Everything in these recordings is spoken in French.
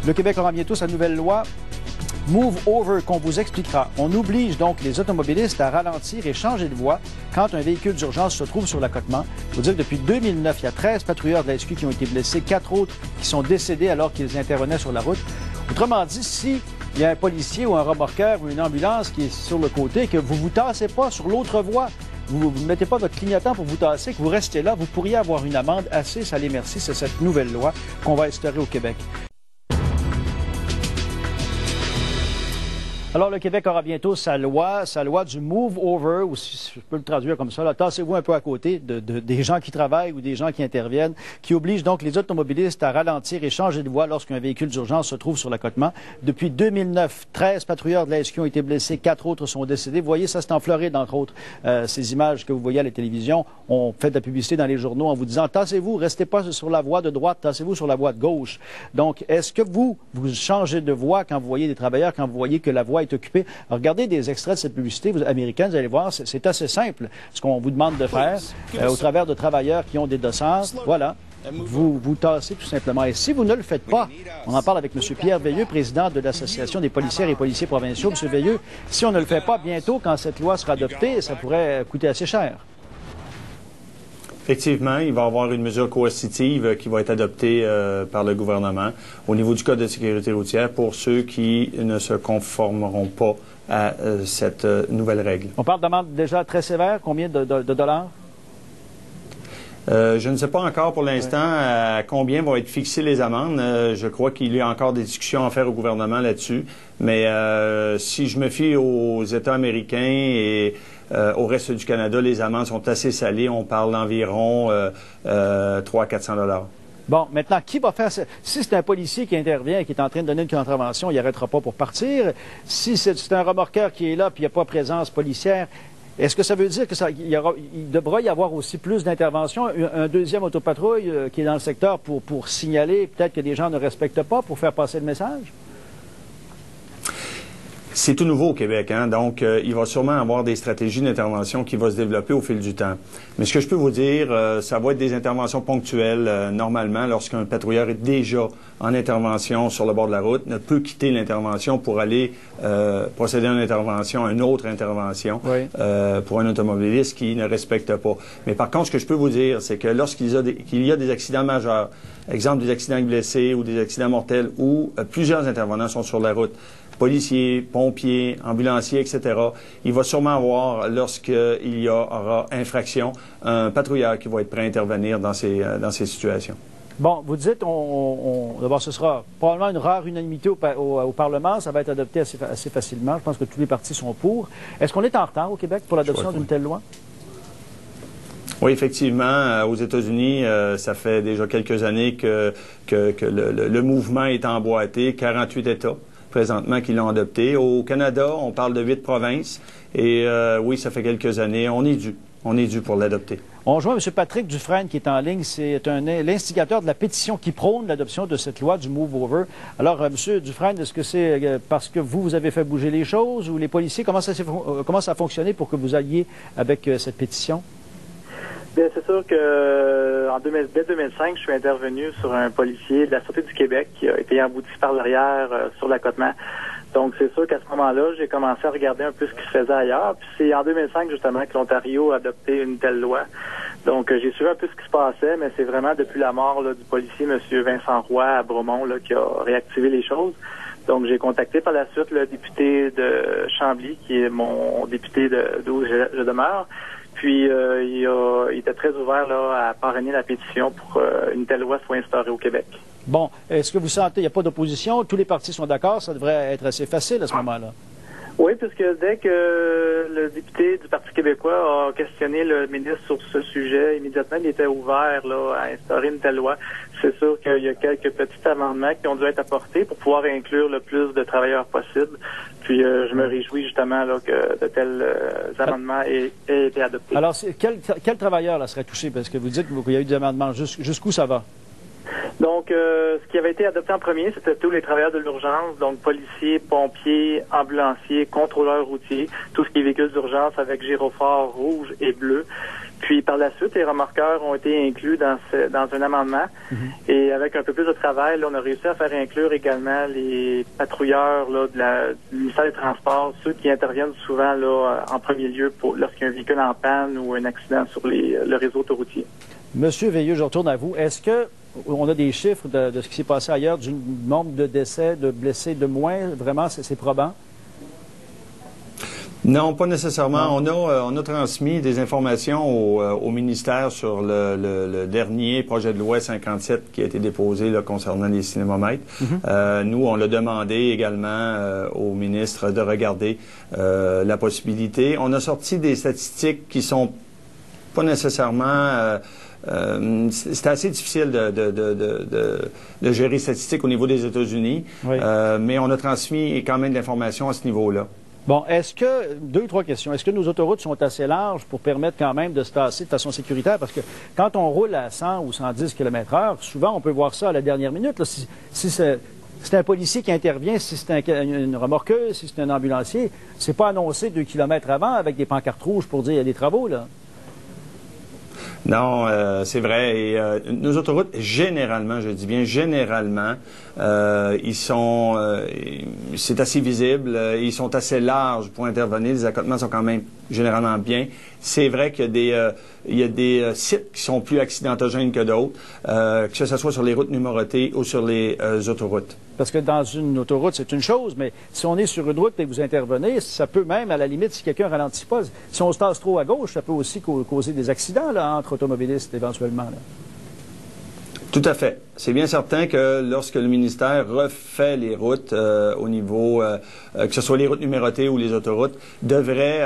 Le Québec aura bientôt sa nouvelle loi Move Over qu'on vous expliquera. On oblige donc les automobilistes à ralentir et changer de voie quand un véhicule d'urgence se trouve sur l'accotement. Il faut dire que depuis 2009, il y a 13 patrouilleurs de la SQ qui ont été blessés, 4 autres qui sont décédés alors qu'ils intervenaient sur la route. Autrement dit, si il y a un policier ou un remorqueur ou une ambulance qui est sur le côté, que vous ne vous tassez pas sur l'autre voie, vous ne mettez pas votre clignotant pour vous tasser, que vous restez là, vous pourriez avoir une amende assez salée. Merci, c'est cette nouvelle loi qu'on va instaurer au Québec. Alors, le Québec aura bientôt sa loi du Move Over, ou si je peux le traduire comme ça, tassez-vous un peu à côté des gens qui travaillent ou des gens qui interviennent, qui oblige donc les automobilistes à ralentir et changer de voie lorsqu'un véhicule d'urgence se trouve sur l'accotement. Depuis 2009, 13 patrouilleurs de la SQ ont été blessés, 4 autres sont décédés. Vous voyez, ça c'est en Floride, entre autres. Ces images que vous voyez à la télévision, on fait de la publicité dans les journaux en vous disant « Tassez-vous, restez pas sur la voie de droite, tassez-vous sur la voie de gauche ». Donc, est-ce que vous changez de voie quand vous voyez des travailleurs, quand vous voyez que la voie est occupée? Alors, regardez des extraits de cette publicité américaine, vous allez voir, c'est assez simple ce qu'on vous demande de faire au travers de travailleurs qui ont des dossards. Voilà. Vous tassez tout simplement. Et si vous ne le faites pas, on en parle avec M. Pierre Veilleux, président de l'Association des policières et policiers provinciaux. M. Veilleux, si on ne le fait pas bientôt, quand cette loi sera adoptée, ça pourrait coûter assez cher. Effectivement, il va y avoir une mesure coercitive qui va être adoptée par le gouvernement au niveau du Code de sécurité routière pour ceux qui ne se conformeront pas à cette nouvelle règle. On parle d'amende déjà très sévère. Combien de dollars? Je ne sais pas encore pour l'instant à combien vont être fixées les amendes. Je crois qu'il y a encore des discussions à faire au gouvernement là-dessus. Mais si je me fie aux États américains et au reste du Canada, les amendes sont assez salées. On parle d'environ 300-400 $. Bon, maintenant, qui va faire ça? Si c'est un policier qui intervient et qui est en train de donner une contravention, il n'arrêtera pas pour partir. Si c'est un remorqueur qui est là et il n'y a pas présence policière, est-ce que ça veut dire qu'il devra y avoir aussi plus d'interventions, un deuxième autopatrouille qui est dans le secteur pour signaler peut-être que des gens ne respectent pas, pour faire passer le message? C'est tout nouveau au Québec, hein? Donc il va sûrement avoir des stratégies d'intervention qui vont se développer au fil du temps. Mais ce que je peux vous dire, ça va être des interventions ponctuelles. Normalement, lorsqu'un patrouilleur est déjà en intervention sur le bord de la route, ne peut quitter l'intervention pour aller procéder à une intervention, à une autre intervention, oui, pour un automobiliste qui ne respecte pas. Mais par contre, ce que je peux vous dire, c'est que lorsqu'il y a des accidents majeurs, exemple des accidents de blessés ou des accidents mortels où plusieurs intervenants sont sur la route, policiers, pompiers, ambulanciers, etc., il va sûrement avoir, lorsqu'il y aura infraction, un patrouilleur qui va être prêt à intervenir dans ces situations. Bon, vous dites, d'abord, ce sera probablement une rare unanimité au Parlement. Ça va être adopté assez facilement. Je pense que tous les partis sont pour. Est-ce qu'on est en retard au Québec pour l'adoption d'une telle loi? Oui, effectivement. Aux États-Unis, ça fait déjà quelques années que le mouvement est emboîté. 48 États présentement qui l'ont adopté. Au Canada, on parle de 8 provinces. Et oui, ça fait quelques années. On est dû pour l'adopter. On rejoint M. Patrick Dufresne qui est en ligne. C'est l'instigateur de la pétition qui prône l'adoption de cette loi du Move Over. Alors, M. Dufresne, est-ce que c'est parce que vous avez fait bouger les choses ou les policiers? Comment ça a fonctionné pour que vous alliez avec cette pétition? Bien, c'est sûr que dès 2005, je suis intervenu sur un policier de la Sûreté du Québec qui a été embouti par l'arrière sur l'accotement. Donc, c'est sûr qu'à ce moment-là, j'ai commencé à regarder un peu ce qui se faisait ailleurs. Puis c'est en 2005, justement, que l'Ontario a adopté une telle loi. Donc, j'ai suivi un peu ce qui se passait, mais c'est vraiment depuis la mort du policier, M. Vincent Roy, à Bromont, qui a réactivé les choses. Donc, j'ai contacté par la suite le député de Chambly, qui est mon député d'où je demeure. Puis, il était très ouvert à parrainer la pétition pour une telle loi soit instaurée au Québec. Bon, est-ce que vous sentez, il n'y a pas d'opposition, tous les partis sont d'accord, ça devrait être assez facile à ce moment-là? Oui, puisque dès que le député du Parti québécois a questionné le ministre sur ce sujet, immédiatement, il était ouvert à instaurer une telle loi. C'est sûr qu'il y a quelques petits amendements qui ont dû être apportés pour pouvoir inclure le plus de travailleurs possible. Puis, je me réjouis justement que de tels amendements aient été adoptés. Alors, quel travailleur serait touché? Parce que vous dites qu'il y a eu des amendements. Jusqu'où ça va? Donc, ce qui avait été adopté en premier, c'était tous les travailleurs de l'urgence, donc policiers, pompiers, ambulanciers, contrôleurs routiers, tout ce qui est véhicules d'urgence avec gyrophare rouge et bleu. Puis par la suite, les remorqueurs ont été inclus dans un amendement. Et avec un peu plus de travail, là, on a réussi à faire inclure également les patrouilleurs là, du ministère des Transports, ceux qui interviennent souvent là, en premier lieu lorsqu'il y a un véhicule en panne ou un accident sur le réseau autoroutier. Monsieur Veilleux, je retourne à vous. Est-ce que on a des chiffres de ce qui s'est passé ailleurs, du nombre de décès, de blessés de moins? Vraiment, c'est probant? Non, pas nécessairement. On a transmis des informations au ministère sur le dernier projet de loi 57 qui a été déposé là, concernant les cinémomètres. Nous, on l'a demandé également au ministre de regarder la possibilité. On a sorti des statistiques qui sont pas nécessairement... c'est assez difficile de gérer les statistiques au niveau des États-Unis, oui. Mais on a transmis quand même de l'information à ce niveau-là. Bon, est-ce que, 2 ou 3 questions, est-ce que nos autoroutes sont assez larges pour permettre quand même de se tasser de façon sécuritaire? Parce que quand on roule à 100 ou 110 km/h, souvent on peut voir ça à la dernière minute. Là, si c'est un policier qui intervient, si c'est une remorqueuse, si c'est un ambulancier, c'est pas annoncé 2 km avant avec des pancartes rouges pour dire il y a des travaux, là. Non, c'est vrai. Et nos autoroutes, généralement, je dis bien généralement, ils sont, c'est assez visible, ils sont assez larges pour intervenir. Les accotements sont quand même généralement bien. C'est vrai qu'il y a des sites qui sont plus accidentogènes que d'autres, que ce soit sur les routes numérotées ou sur les autoroutes. Parce que dans une autoroute, c'est une chose, mais si on est sur une route et que vous intervenez, ça peut même, à la limite, si quelqu'un ne ralentit pas, si on se tasse trop à gauche, ça peut aussi causer des accidents là, entre automobilistes éventuellement. Là. Tout à fait. C'est bien certain que lorsque le ministère refait les routes au niveau, que ce soit les routes numérotées ou les autoroutes, devrait,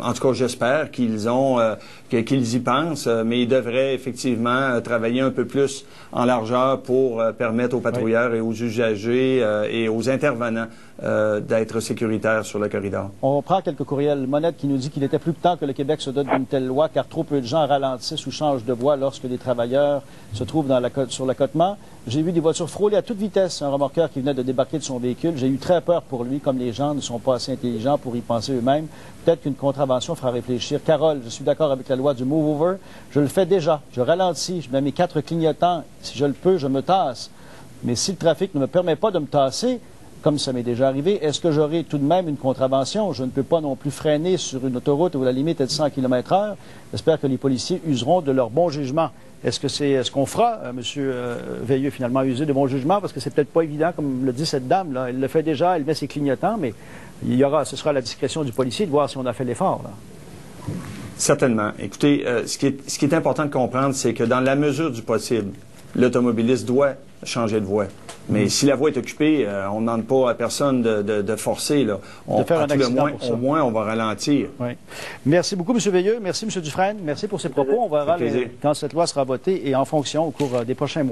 en tout cas j'espère qu'ils y pensent, mais ils devraient effectivement travailler un peu plus en largeur pour permettre aux patrouilleurs et aux usagers et aux intervenants d'être sécuritaires sur le corridor. On prend quelques courriels. Monette qui nous dit qu'il était plus que temps que le Québec se dote d'une telle loi car trop peu de gens ralentissent ou changent de voie lorsque les travailleurs se trouvent sur l'accotement. J'ai vu des voitures frôler à toute vitesse un remorqueur qui venait de débarquer de son véhicule. J'ai eu très peur pour lui, comme les gens ne sont pas assez intelligents pour y penser eux-mêmes. Peut-être qu'une contravention fera réfléchir. Carole, je suis d'accord avec la loi du move over. Je le fais déjà. Je ralentis. Je mets mes 4 clignotants. Si je le peux, je me tasse. Mais si le trafic ne me permet pas de me tasser, comme ça m'est déjà arrivé, est-ce que j'aurai tout de même une contravention? Je ne peux pas non plus freiner sur une autoroute où la limite est de 100 km/h. J'espère que les policiers useront de leur bon jugement. Est-ce que c'est ce qu'on fera, M. Veilleux, finalement, user de bon jugement? Parce que c'est peut-être pas évident, comme le dit cette dame, là. Elle le fait déjà, elle met ses clignotants, mais ce sera à la discrétion du policier de voir si on a fait l'effort, là. Certainement. Écoutez, ce qui est important de comprendre, c'est que dans la mesure du possible, l'automobiliste doit changer de voie. Mais si la voie est occupée, on ne demande pas à personne de forcer. Là. De faire un accident pour ça. Au moins, on va ralentir. Oui. Merci beaucoup, M. Veilleux. Merci, M. Dufresne. Merci pour ces propos. On verra quand cette loi sera votée et en fonction au cours des prochains mois.